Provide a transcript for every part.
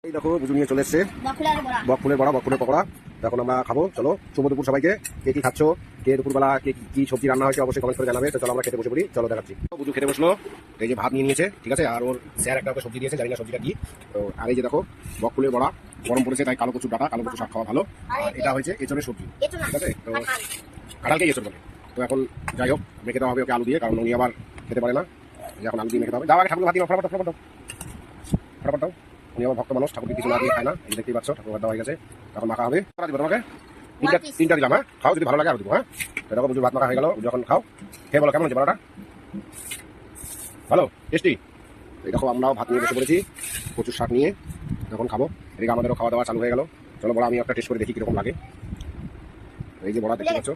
এই দেখো বুঝু নিয়ে চলে এসছে বকফুলের বড়া, বকফুলের পকোড়া। এখন আমরা খাবো। চলো, শুভ দুপুর সবাইকে। কে কি খাচ্ছ, কে দুপুরবেলা কে কি সবজি রান্না হয়েছে অবশ্যই কমেন্ট করে জানাবে। তো চলো আমরা খেতে বসে পড়ি। চলো দেখাচ্ছি। বুঝু খেতে বসলো। এই যে ভাত নিয়ে নিয়েছে, ঠিক আছে, আর ওর স্যার একটা সবজি দিয়েছে, জানি না সবজিটা কি। তো আর এই যে দেখো বকফুলের বড়া, গরম পড়েছে তাই কালো কচুর ডাটা, কালো কচু শাক খাওয়া ভালো। আর এটা হয়েছে এঁচড়ের সবজি, ঠিক আছে। তো কাঁঠালকে এঁচড় বলে। তো এখন যাই হোক মেখে দেওয়া হবে ওকে আলু দিয়ে, কারণ উনি আবার খেতে পারে না। এখন আলু দিয়ে মেখে দেওয়া হবে। দাও আগে ঠাকুর ভাত দিও, ফটাফট ফটাফট দাও, ফটাফট দাও। উনি আমার ভক্ত মানুষ, ঠাকুরকে কিছু না দিয়ে খায় না। এই দেখতেই পাচ্ছ ঠাকুর ভাত দেওয়া হয়ে গেছে। তখন মাখা হবে। দিব তোমাকে তিনটা দিলাম। হ্যাঁ, খাও, যদি ভালো লাগে আরো দিব। হ্যাঁ, এরকম বুঝি ভাত মাখা হয়ে গেল। যখন খাও খেয়ে বলো কেমন হচ্ছে বড়াটা, ভালো টেস্টি। এই দেখো আমরাও ভাত নিয়ে বসে পড়েছি প্রচুর শাক নিয়ে। যখন খাবো এদিকে আমাদেরও খাওয়া দাওয়া চালু হয়ে গেল। চলো বড়া আমি একটা টেস্ট করে দেখি কিরকম লাগে। এই যে বড়া দেখতে পাচ্ছ,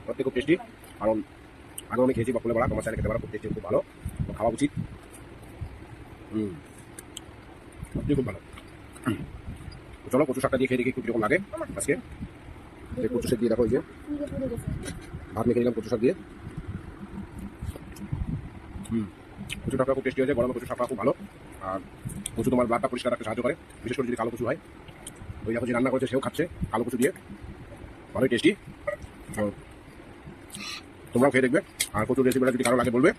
সত্যি খুব টেস্টি। কারণ আগে আমি খেয়েছি বকফুলের বড়া, তোমার চাইলে খেতে পারো, খুব টেস্টি, খুব ভালো, খাওয়া উচিত। সত্যি খুব ভালো। চলো কচু শাকটা দিয়ে খেয়ে দেখি একটু কিরকম লাগে আজকে। কচু শাক দিয়ে দেখো, এই যে ভাত মেখে নিলাম কচু শাক দিয়ে। কচু শাকটা খুব টেস্টি হয়েছে, গরমে কচু শাকটা খুব ভালো। আর কচু তোমার ব্লাডটা পরিষ্কার রাখতে সাহায্য করে, বিশেষ করে যদি কালো কচু হয়। ওই দেখো যে রান্না করেছে সেও খাচ্ছে কালো কচু দিয়ে, ভালোই টেস্টি। তো তোমরাও খেয়ে দেখবে। আর কচুর রেসিপিটা যদি কারো লাগে বলবে,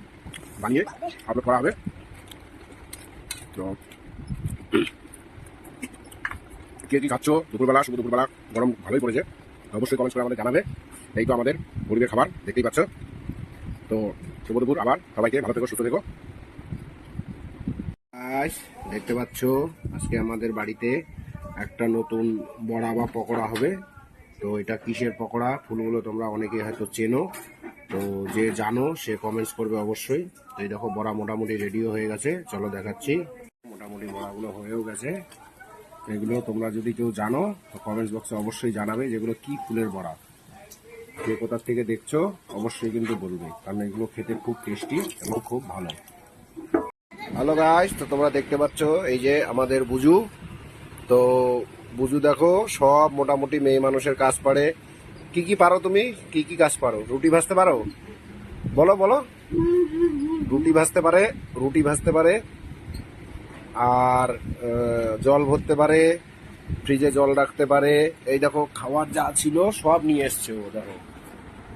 বানিয়ে আপলোড করা হবে। তো কে কি খাচ্ছ দুপুরবেলা, শুধু দুপুরবেলা গরম ভালোই পড়েছে, অবশ্যই কমেন্ট করে আমাদের জানাবে। এই তো আমাদের গরিবের খাবার, দেখতেই পাচ্ছ। তো শুভ দুপুর আবার সবাইকে, ভালো থেকো, সুস্থ থেকো। দেখতে পাচ্ছ আজকে আমাদের বাড়িতে একটা নতুন বড়া বা পকোড়া হবে। তো এটা কিসের পকোড়া, ফুলগুলো তোমরা অনেকে হয়তো চেনো, তো যে জানো সে কমেন্টস করবে অবশ্যই। তো এই দেখো বড়া মোটামুটি রেডিও হয়ে গেছে, চলো দেখাচ্ছি। মোটামুটি বড়াগুলো হয়েও গেছে। এগুলো তোমরা যদি কেউ জানো তো কমেন্টস বক্সে অবশ্যই জানাবে যেগুলো কি ফুলের বড়া, কে কোথার থেকে দেখছো অবশ্যই কিন্তু বলবে, কারণ এগুলো খেতে খুব টেস্টি এবং খুব ভালো। হ্যালো গাইস, তো তোমরা দেখতে পাচ্ছ এই যে আমাদের বুজু। তো বুজু দেখো সব মোটামুটি মেয়ে মানুষের কাজ পারে। কি কি পারো তুমি, কি কি কাজ পারো? রুটি ভাজতে পারো, বলো বলো। রুটি ভাজতে পারে, রুটি ভাজতে পারে, আর জল ভরতে পারে, ফ্রিজে জল রাখতে পারে। এই দেখো খাবার যা ছিল সব নিয়ে এসছে ও, দেখো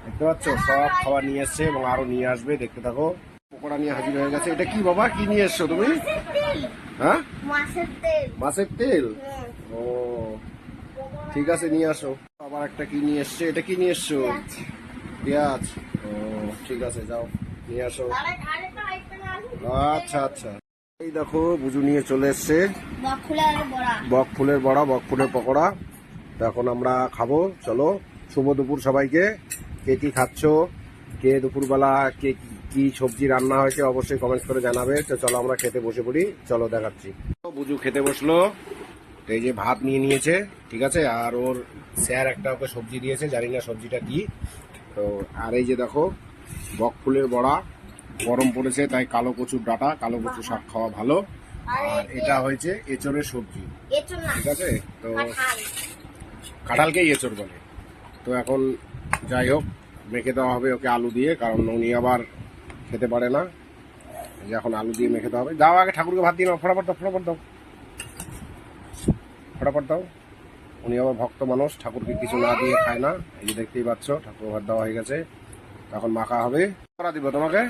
দেখতে পাচ্ছ সব খাবার নিয়ে এসছে এবং আরো নিয়ে আসবে, দেখতে থাকো। পকোড়া নিয়ে হাজির হয়ে গেছে। এটা কি বাবা, কি নিয়ে এসছো তুমি? হ্যাঁ, মাছের তেল। ও ঠিক আছে, নিয়ে আসো। আবার একটা কি নিয়ে এসছে, এটা কি নিয়ে এসছো? পেঁয়াজ। ও ঠিক আছে, যাও নিয়ে আসো। আচ্ছা আচ্ছা। এই দেখো বুজু নিয়ে চলে এসছে বকফুলের বড়া, বকফুলের পকোড়া। তো এখন আমরা খাবো। চলো, শুভ দুপুর সবাইকে। কে কি খাচ্ছ, কে দুপুরবেলা কে কি সবজি রান্না হয়েছে অবশ্যই কমেন্ট করে জানাবে। তো চলো আমরা খেতে বসে পড়ি, চলো দেখাচ্ছি। বুজু খেতে বসলো। এই যে ভাত নিয়ে নিয়েছে, ঠিক আছে, আর ওর স্যার একটা ওকে সবজি দিয়েছে, জানি না সবজিটা কি। তো আর এই যে দেখো বকফুলের বড়া, গরম পড়েছে তাই কালো কচুর ডাটা, কালো কচু শাক খাওয়া ভালো। আর এটা হয়েছে এঁচড়ের সবজি, ঠিক আছে। তো কাঁঠালকেই এঁচড় বলে। তো এখন যাই হোক মেখে দেওয়া হবে ওকে আলু দিয়ে, কারণ উনি আবার খেতে পারে না। এখন আলু দিয়ে মেখে দেওয়া হবে। যাও আগে ঠাকুরকে ভাত দিয়ে নাও, ফটাফট দাও, ফটাফট দাও, ফটাফট দাও। উনি আবার ভক্ত মানুষ, ঠাকুরকে কিছু না দিয়ে খায় না। এই যে দেখতেই পাচ্ছ ঠাকুর ভাত দেওয়া হয়ে গেছে, এখন মাখা হবে। করা দিব তোমাকে,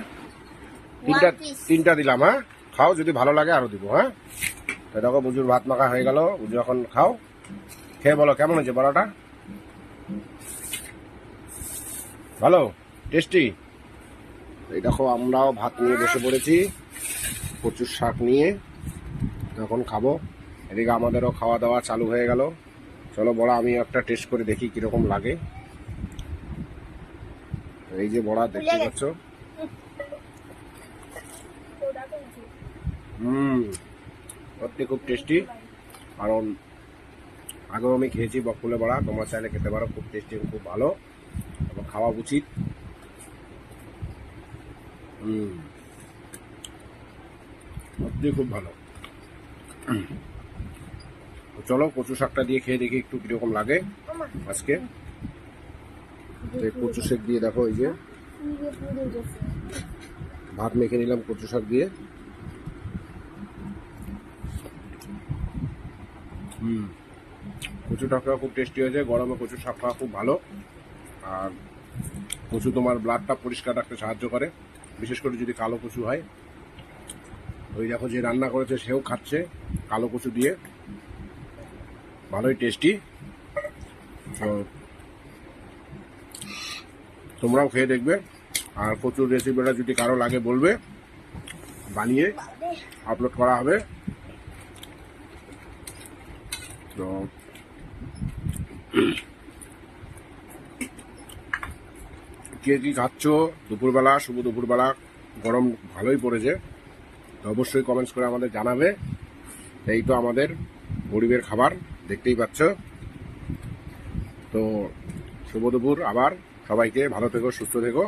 তিনটা দিলাম। হ্যাঁ, খাও, যদি ভালো লাগে আরো দিব। হ্যাঁ, দেখো বুজুর ভাত মাখা হয়ে গেল। বুজু এখন খাও, খেয়ে বলো কেমন হয়েছে বড়াটা, ভালো টেস্টি। এই দেখো আমরাও ভাত নিয়ে বসে পড়েছি প্রচুর শাক নিয়ে, এখন খাবো। এদিকে আমাদেরও খাওয়া দাওয়া চালু হয়ে গেল। চলো বড়া আমি একটা টেস্ট করে দেখি কিরকম লাগে। এই যে বড়া দেখতে পাচ্ছ, সত্যি খুব টেস্টি। কারণ আগেও আমি খেয়েছি বকফুলের বড়া, তোমরা চাইলে খেতে পারো, খুব টেস্টি, খুব ভালো এবং খাওয়া উচিত। সত্যি খুব ভালো। চলো কচু শাকটা দিয়ে খেয়ে দেখি একটু কিরকম লাগে আজকে। কচু শাক দিয়ে দেখো, এই যে ভাত মেখে নিলাম কচু শাক দিয়ে। কচু টাকা খুব টেস্টি হয়েছে। গরমে কচু শাক খাওয়া খুব ভালো। আর কচু তোমার ব্লাডটা পরিষ্কার রাখতে সাহায্য করে, বিশেষ করে যদি কালো কচু হয়। ওই দেখো যে রান্না করেছে সেও খাচ্ছে কালো কচু দিয়ে, ভালোই টেস্টি। তো তোমরাও খেয়ে দেখবে। আর কচুর রেসিপিটা যদি কারো লাগে বলবে, বানিয়ে আপলোড করা হবে। তো কে কি খাচ্ছ দুপুরবেলা, শুভ দুপুরবেলা, গরম ভালোই পড়েছে। তো অবশ্যই কমেন্টস করে আমাদের জানাবে। এই তো আমাদের গরিবের খাবার, দেখতেই পাচ্ছ। তো শুভ দুপুর আবার, সবাইকে ভালো থেকো, সুস্থ থেকো।